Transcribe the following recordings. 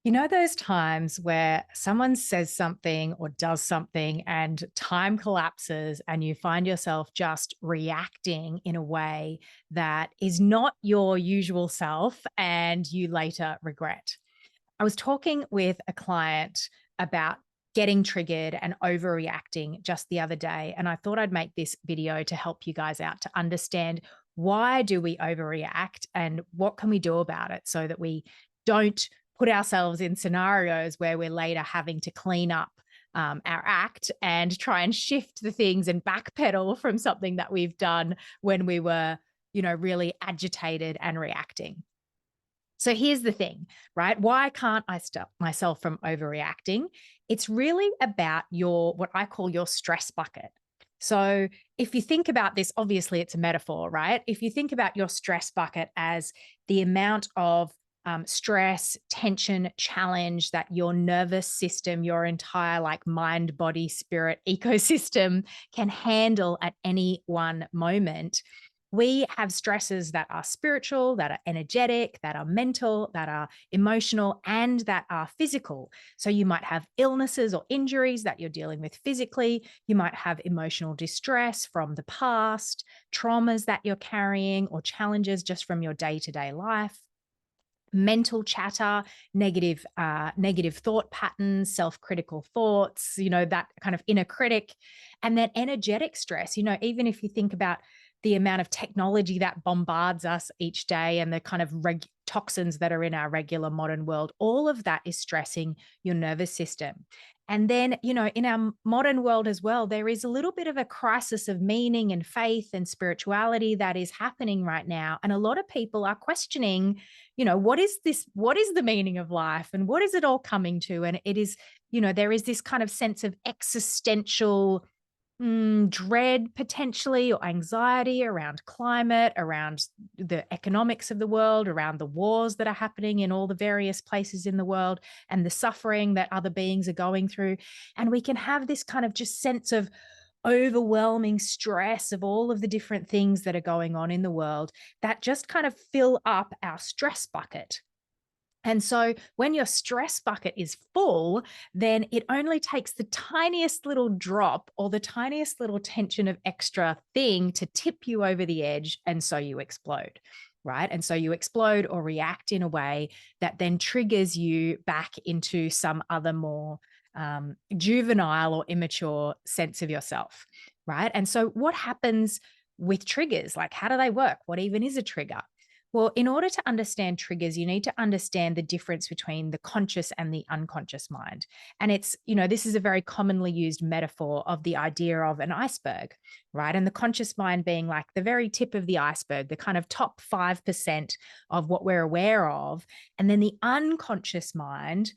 You know, those times where someone says something or does something and time collapses and you find yourself just reacting in a way that is not your usual self and you later regret. I was talking with a client about getting triggered and overreacting just the other day, and I thought I'd make this video to help you guys out to understand why do we overreact and what can we do about it so that we don't put ourselves in scenarios where we're later having to clean up our act and try and shift the things and backpedal from something that we've done when we were, really agitated and reacting. So here's the thing, right? Why can't I stop myself from overreacting? It's really about what I call your stress bucket. So if you think about this, obviously it's a metaphor, right? If you think about your stress bucket as the amount of stress, tension, challenge that your nervous system, your entire like mind, body, spirit ecosystem can handle at any one moment. We have stresses that are spiritual, that are energetic, that are mental, that are emotional, and that are physical. So you might have illnesses or injuries that you're dealing with physically. You might have emotional distress from the past, traumas that you're carrying, or challenges just from your day-to-day life. Mental chatter, negative thought patterns, self-critical thoughts, that kind of inner critic. And then energetic stress, even if you think about the amount of technology that bombards us each day and the kind of toxins that are in our regular modern world, all of that is stressing your nervous system. And then, in our modern world as well, there is a little bit of a crisis of meaning and faith and spirituality that is happening right now. And a lot of people are questioning, what is this? What is the meaning of life? And what is it all coming to? And it is, there is this kind of sense of existential dread potentially or anxiety around climate, around the economics of the world, around the wars that are happening in all the various places in the world and the suffering that other beings are going through. And we can have this kind of just sense of overwhelming stress of all of the different things that are going on in the world that just kind of fill up our stress bucket. And so when your stress bucket is full, then it only takes the tiniest little drop or the tiniest little tension of extra thing to tip you over the edge. And so you explode, right? And so you explode or react in a way that then triggers you back into some other more juvenile or immature sense of yourself, right? And so what happens with triggers? Like, how do they work? What even is a trigger? Well, in order to understand triggers, you need to understand the difference between the conscious and the unconscious mind. And it's, this is a very commonly used metaphor of the idea of an iceberg, right? And the conscious mind being like the very tip of the iceberg, the kind of top 5% of what we're aware of. And then the unconscious mind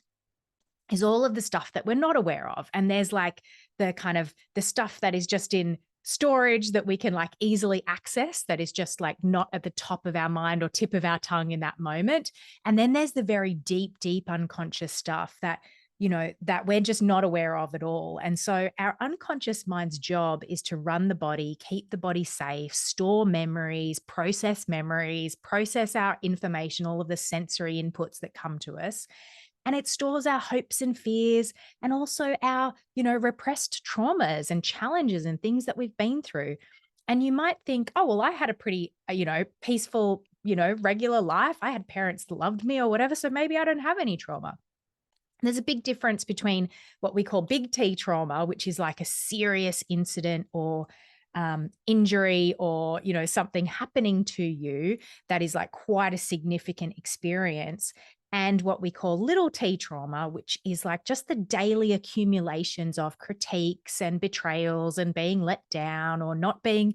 is all of the stuff that we're not aware of. And there's like the kind of the stuff that is just in storage that we can like easily access, that is just like not at the top of our mind or tip of our tongue in that moment. And then there's the very deep unconscious stuff that, that we're just not aware of at all. And so our unconscious mind's job is to run the body, keep the body safe, store memories, process our information, all of the sensory inputs that come to us. And it stores our hopes and fears and also our, repressed traumas and challenges and things that we've been through. And you might think, oh, well, I had a pretty, peaceful, regular life. I had parents that loved me or whatever. So maybe I don't have any trauma. There's a big difference between what we call big T trauma, which is like a serious incident or injury or, something happening to you that is like quite a significant experience, and what we call little t trauma, which is like just the daily accumulations of critiques and betrayals and being let down or not being,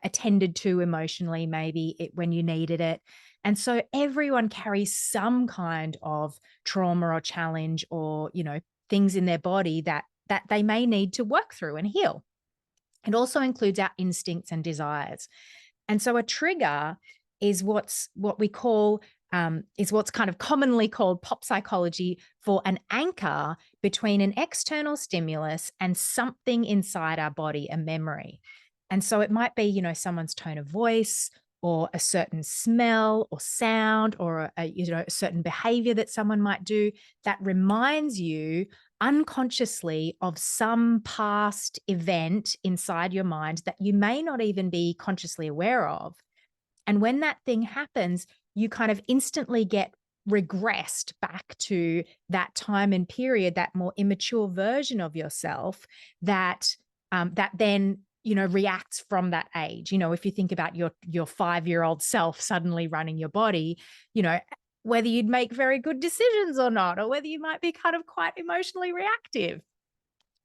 attended to emotionally, maybe when you needed it. And so everyone carries some kind of trauma or challenge or, things in their body that they may need to work through and heal. It also includes our instincts and desires. And so a trigger is what we call is what's kind of commonly called pop psychology for an anchor between an external stimulus and something inside our body, a memory. And so it might be, someone's tone of voice or a certain smell or sound or a certain behavior that someone might do that reminds you unconsciously of some past event inside your mind that you may not even be consciously aware of. And when that thing happens, you kind of instantly get regressed back to that time and period, that more immature version of yourself that that then reacts from that age. If you think about your 5-year-old self suddenly running your body, whether you'd make very good decisions or not, or whether you might be kind of quite emotionally reactive.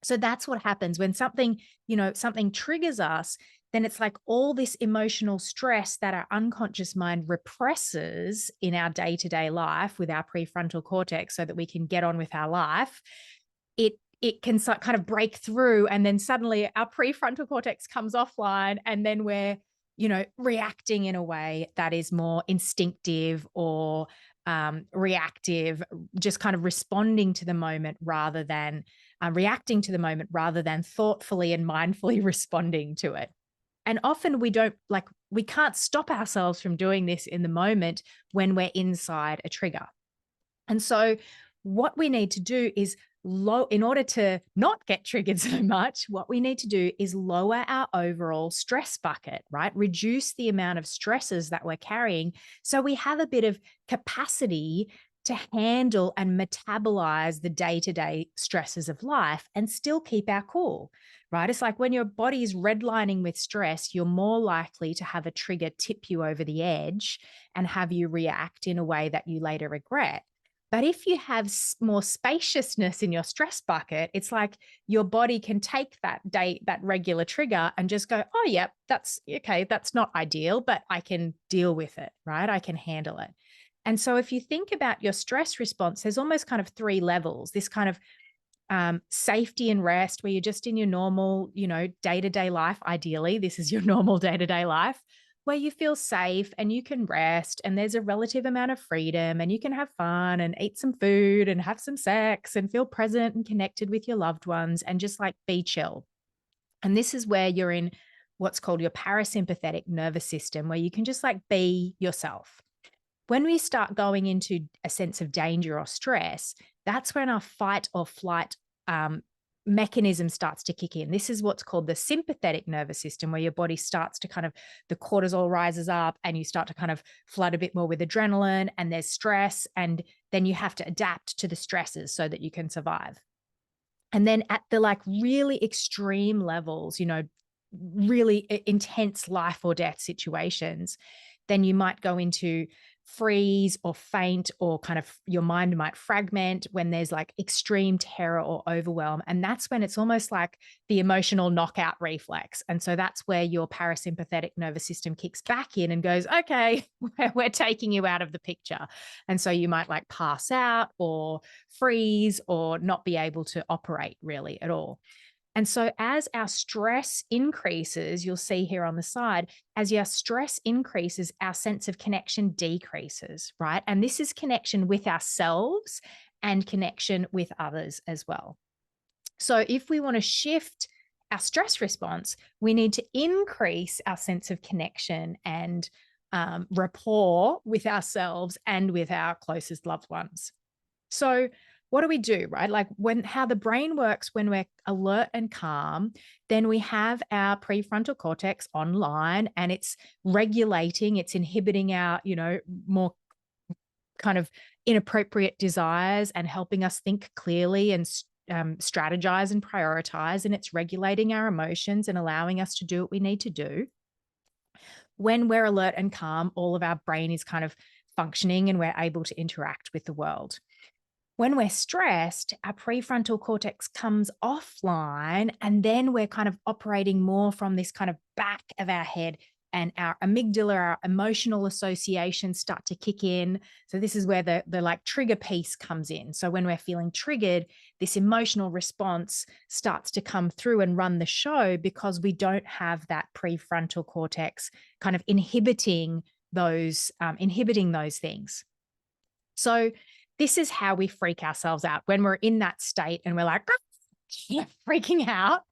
So that's what happens when something triggers us. Then it's like all this emotional stress that our unconscious mind represses in our day-to-day life with our prefrontal cortex so that we can get on with our life. It can kind of break through, and then suddenly our prefrontal cortex comes offline, and then we're reacting in a way that is more instinctive or reactive, just kind of responding to the moment rather than reacting to the moment rather than thoughtfully and mindfully responding to it. And often we can't stop ourselves from doing this in the moment when we're inside a trigger. And so what we need to do is in order to not get triggered so much, what we need to do is lower our overall stress bucket, right? Reduce the amount of stresses that we're carrying so we have a bit of capacity to handle and metabolize the day-to-day stresses of life and still keep our cool, right? It's like when your body is redlining with stress, you're more likely to have a trigger tip you over the edge and have you react in a way that you later regret. But if you have more spaciousness in your stress bucket, it's like your body can take that regular trigger and just go, oh, yeah, that's okay. That's not ideal, but I can deal with it, right? I can handle it. And so if you think about your stress response, there's almost kind of 3 levels. This kind of safety and rest, where you're just in your normal, day-to-day life. Ideally, this is your normal day-to-day life, where you feel safe and you can rest and there's a relative amount of freedom and you can have fun and eat some food and have some sex and feel present and connected with your loved ones and just like be chill. And this is where you're in what's called your parasympathetic nervous system, where you can just like be yourself. When we start going into a sense of danger or stress, that's when our fight or flight mechanism starts to kick in. This is what's called the sympathetic nervous system, where your body starts to kind of, the cortisol rises up and you start to kind of flood a bit more with adrenaline and there's stress. And then you have to adapt to the stresses so that you can survive. And then at the like really extreme levels, really intense life or death situations, then you might go into freeze or faint, or kind of your mind might fragment when there's like extreme terror or overwhelm. And that's when it's almost like the emotional knockout reflex. And so that's where your parasympathetic nervous system kicks back in and goes, okay, we're taking you out of the picture. And so you might like pass out or freeze or not be able to operate really at all. And so as our stress increases, you'll see here on the side, as your stress increases, our sense of connection decreases, right? And this is connection with ourselves and connection with others as well. So if we want to shift our stress response, we need to increase our sense of connection and rapport with ourselves and with our closest loved ones. So what do we do, right? Like how the brain works when we're alert and calm, then we have our prefrontal cortex online and it's regulating, it's inhibiting our, more kind of inappropriate desires and helping us think clearly and strategize and prioritize. And it's regulating our emotions and allowing us to do what we need to do. When we're alert and calm, all of our brain is kind of functioning and we're able to interact with the world. When we're stressed, our prefrontal cortex comes offline, and then we're kind of operating more from this kind of back of our head, and our amygdala, our emotional associations start to kick in. So this is where the like trigger piece comes in. So when we're feeling triggered, this emotional response starts to come through and run the show because we don't have that prefrontal cortex kind of inhibiting those things. So this is how we freak ourselves out when we're in that state and we're like freaking out.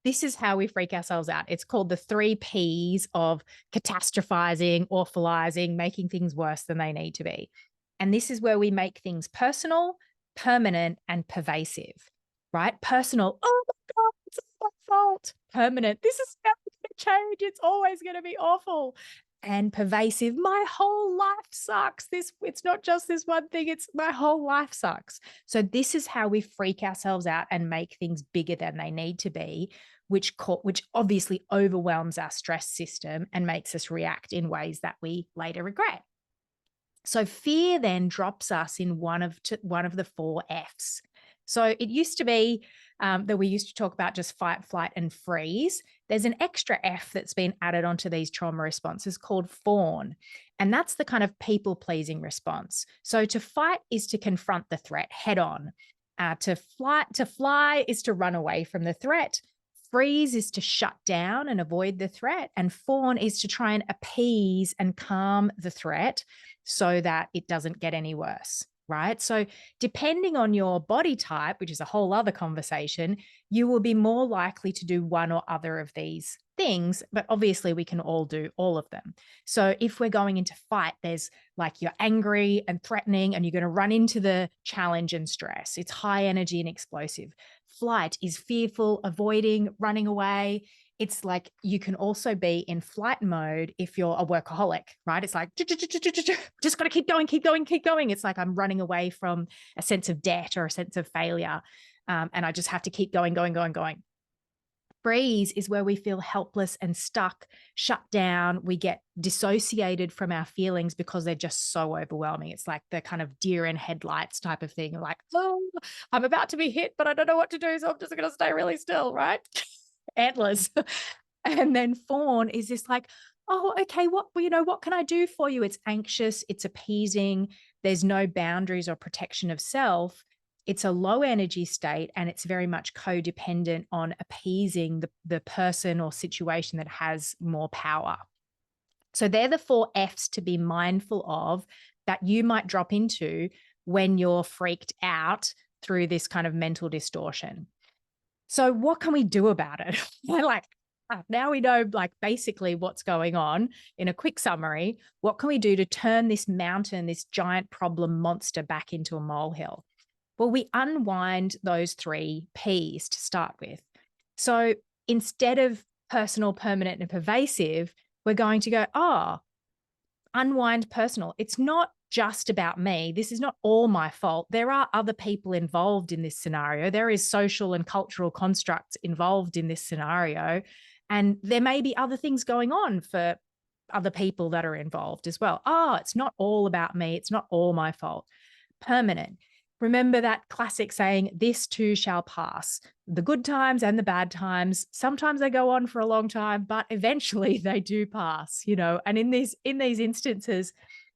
This is how we freak ourselves out. It's called the 3 Ps of catastrophizing, awfulizing, making things worse than they need to be. And this is where we make things personal, permanent, and pervasive, right? Personal, oh my God, it's my fault. Permanent, this is never going to change. It's always going to be awful. And pervasive, my whole life sucks. It's not just this one thing, it's my whole life sucks. So this is how we freak ourselves out and make things bigger than they need to be, which obviously overwhelms our stress system and makes us react in ways that we later regret. So fear then drops us in one of the 4 Fs. So it used to be that we used to talk about just fight, flight, and freeze. There's an extra F that's been added onto these trauma responses called fawn. And that's the kind of people-pleasing response. So to fight is to confront the threat head on. To fly is to run away from the threat. Freeze is to shut down and avoid the threat. And fawn is to try and appease and calm the threat so that it doesn't get any worse, right? So depending on your body type, which is a whole other conversation, you will be more likely to do one or other of these things, but obviously we can all do all of them. So if we're going into fight, there's like you're angry and threatening and you're going to run into the challenge and stress. It's high energy and explosive. Flight is fearful, avoiding, running away. It's like you can also be in flight mode if you're a workaholic, right? It's like, just got to keep going, keep going, keep going. It's like I'm running away from a sense of debt or a sense of failure. And I just have to keep going, going, going, going. Freeze is where we feel helpless and stuck, shut down. We get dissociated from our feelings because they're just so overwhelming. It's like the kind of deer in headlights type of thing. Like, oh, I'm about to be hit, but I don't know what to do. So I'm just going to stay really still, right? Antlers. And then fawn is just like, oh, okay, what can I do for you? It's anxious, it's appeasing, there's no boundaries or protection of self. It's a low energy state and it's very much codependent on appeasing the person or situation that has more power. So they're the 4 Fs to be mindful of that you might drop into when you're freaked out through this kind of mental distortion. So what can we do about it? Now we know like basically what's going on in a quick summary. What can we do to turn this mountain, this giant problem monster back into a molehill? Well, we unwind those 3 Ps to start with. So instead of personal, permanent, and pervasive, we're going to go, unwind personal. It's not just about me. This is not all my fault. There are other people involved in this scenario. There is social and cultural constructs involved in this scenario. And there may be other things going on for other people that are involved as well. It's not all about me. It's not all my fault. Permanent. Remember that classic saying, this too shall pass. The good times and the bad times, sometimes they go on for a long time, but eventually they do pass, and in these instances,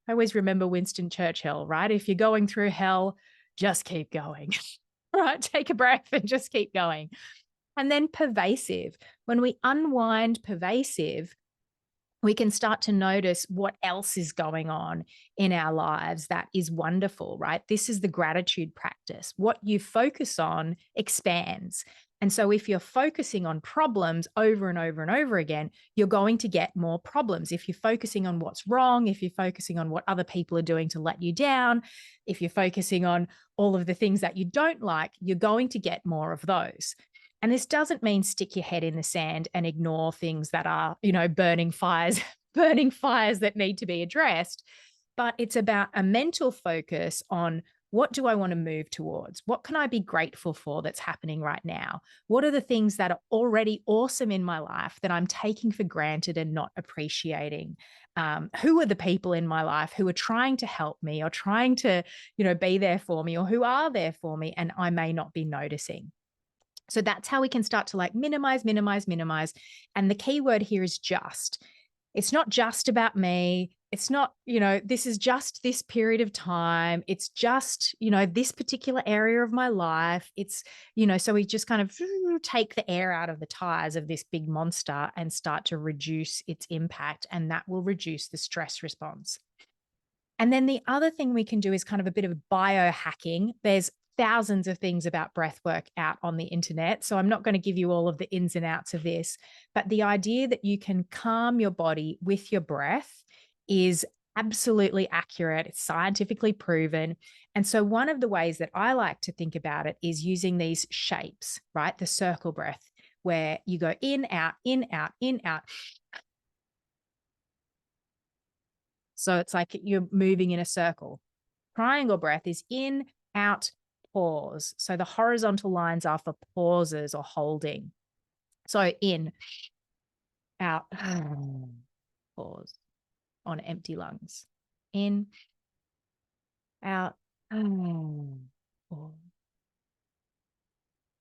I always remember Winston Churchill, right? If you're going through hell, just keep going, right? Take a breath and just keep going. And then pervasive. When we unwind pervasive, we can start to notice what else is going on in our lives that is wonderful, right? This is the gratitude practice. What you focus on expands. And so if you're focusing on problems over and over and over again, you're going to get more problems. If you're focusing on what's wrong, if you're focusing on what other people are doing to let you down, if you're focusing on all of the things that you don't like, you're going to get more of those. And this doesn't mean stick your head in the sand and ignore things that are, burning fires that need to be addressed. But it's about a mental focus on what do I want to move towards? What can I be grateful for that's happening right now? What are the things that are already awesome in my life that I'm taking for granted and not appreciating? Who are the people in my life who are trying to help me or trying to, be there for me, or who are there for me and I may not be noticing? So that's how we can start to minimize. And the key word here is just. It's not just about me. It's not, this is just this period of time. It's just, this particular area of my life. It's, so we just kind of take the air out of the tires of this big monster and start to reduce its impact. And that will reduce the stress response. And then the other thing we can do is kind of a bit of biohacking. There's thousands of things about breath work out on the internet. So I'm not going to give you all of the ins and outs of this, but the idea that you can calm your body with your breath is absolutely accurate. It's scientifically proven. And so one of the ways that I like to think about it is using these shapes, right? The circle breath, where you go in, out, in, out, in, out. So it's like you're moving in a circle. Triangle breath is in, out, pause. So the horizontal lines are for pauses or holding. So in, out, pause on empty lungs. In, out, pause.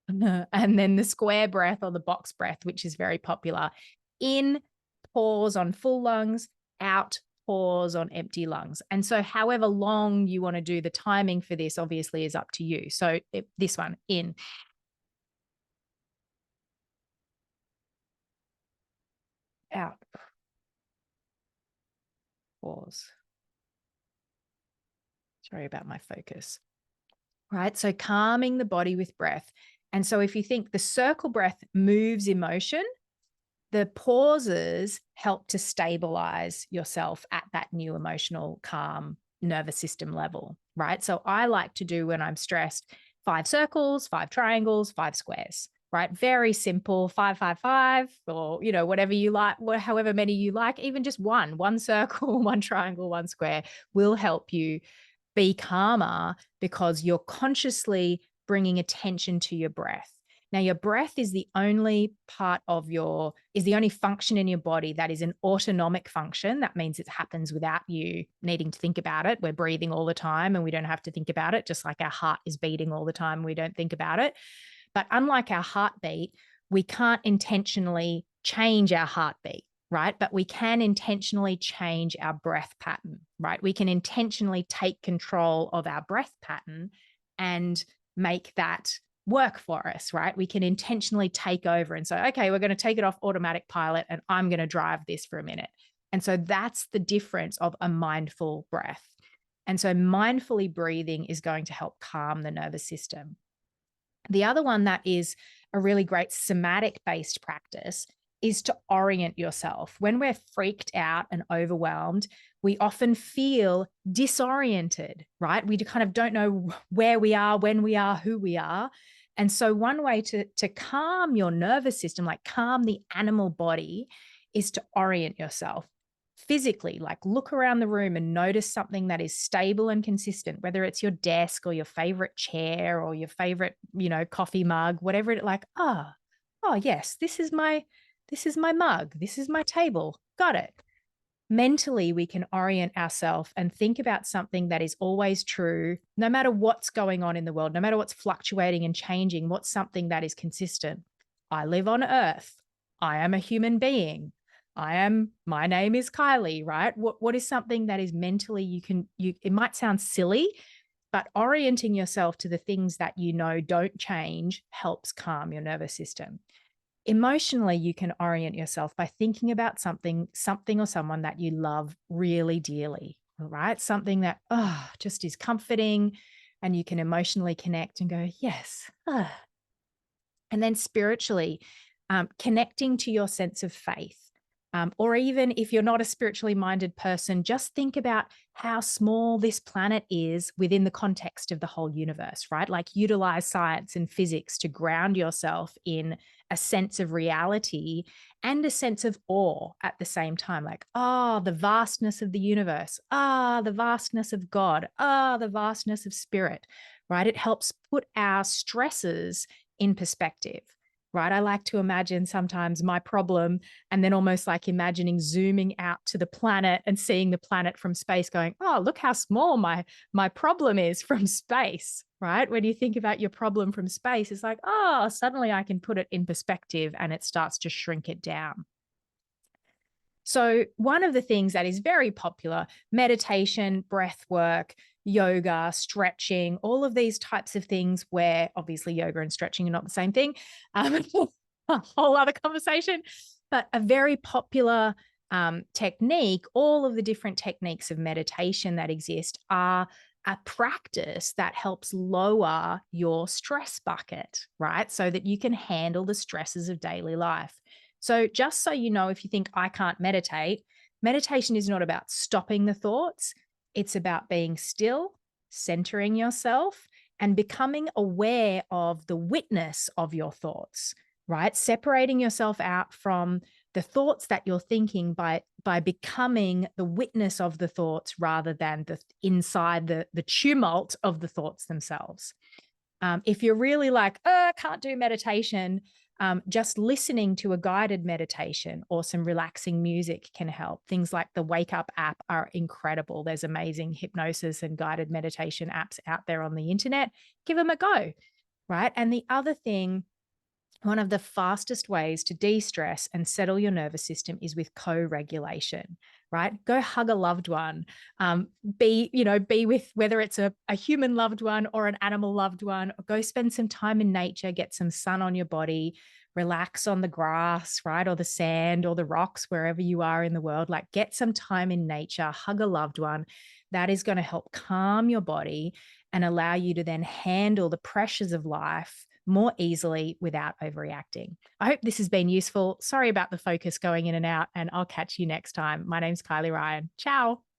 And then the square breath or the box breath, which is very popular. In, pause on full lungs, out, pause on empty lungs. And so however long you want to do the timing for this obviously is up to you. So this one, in, out, pause. Sorry about my focus. Right? So calming the body with breath. And so if you think the circle breath moves emotion, the pauses help to stabilize yourself at that new emotional, calm nervous system level, right? So I like to do when I'm stressed 5 circles, 5 triangles, 5 squares, right? Very simple, 5, 5, 5, or, whatever you like, however many you like, even just one circle, one triangle, one square will help you be calmer because you're consciously bringing attention to your breath. Now, your breath is the only function in your body that is an autonomic function. That means it happens without you needing to think about it. We're breathing all the time and we don't have to think about it, just like our heart is beating all the time. We don't think about it. But unlike our heartbeat, we can't intentionally change our heartbeat, right? But we can intentionally change our breath pattern, right? We can intentionally take control of our breath pattern and make that work for us, right? We can intentionally take over and say, okay, we're going to take it off automatic pilot and I'm going to drive this for a minute. And so that's the difference of a mindful breath. And so mindfully breathing is going to help calm the nervous system. The other one that is a really great somatic-based practice is to orient yourself. When we're freaked out and overwhelmed, we often feel disoriented, right? We kind of don't know where we are, when we are, who we are. And so one way to calm your nervous system, like calm the animal body, is to orient yourself physically, like look around the room and notice something that is stable and consistent, whether it's your desk or your favorite chair or your favorite, coffee mug, whatever it like, oh yes, this is my mug. This is my table. Got it. Mentally, we can orient ourselves and think about something that is always true, no matter what's going on in the world, no matter what's fluctuating and changing, what's something that is consistent. I live on Earth. I am a human being. My name is Kylie, right? What is something that is mentally it might sound silly, but orienting yourself to the things that don't change helps calm your nervous system. Emotionally, you can orient yourself by thinking about something or someone that you love really dearly, right? Something that just is comforting and you can emotionally connect and go, yes. And then spiritually, connecting to your sense of faith. Or even if you're not a spiritually minded person, just think about how small this planet is within the context of the whole universe, right? Like utilize science and physics to ground yourself in a sense of reality and a sense of awe at the same time. Like, the vastness of the universe, the vastness of God, the vastness of spirit, right? It helps put our stresses in perspective. Right. I like to imagine sometimes my problem and then almost like imagining zooming out to the planet and seeing the planet from space going, look how small my problem is from space. Right. When you think about your problem from space, it's like, suddenly I can put it in perspective and it starts to shrink it down. So one of the things that is very popular, meditation, breath work, yoga, stretching, all of these types of things where obviously yoga and stretching are not the same thing, a whole other conversation, but a very popular technique, all of the different techniques of meditation that exist are a practice that helps lower your stress bucket, right? So that you can handle the stresses of daily life. So, just so you know, if you think I can't meditate, meditation is not about stopping the thoughts, it's about being still, centering yourself, and becoming aware of the witness of your thoughts, right? Separating yourself out from the thoughts that you're thinking by becoming the witness of the thoughts rather than inside the tumult of the thoughts themselves. If you're really like, oh, I can't do meditation, just listening to a guided meditation or some relaxing music can help. Things like the Wake Up app are incredible. There's amazing hypnosis and guided meditation apps out there on the internet. Give them a go, right? And the other thing, one of the fastest ways to de-stress and settle your nervous system is with co-regulation, right? Go hug a loved one. Be with, whether it's a human loved one or an animal loved one, or go spend some time in nature, get some sun on your body, relax on the grass, right? Or the sand or the rocks, wherever you are in the world. Like, get some time in nature, hug a loved one. That is going to help calm your body and allow you to then handle the pressures of life more easily without overreacting. I hope this has been useful. Sorry about the focus going in and out, and I'll catch you next time. My name's Kylie Ryan. Ciao.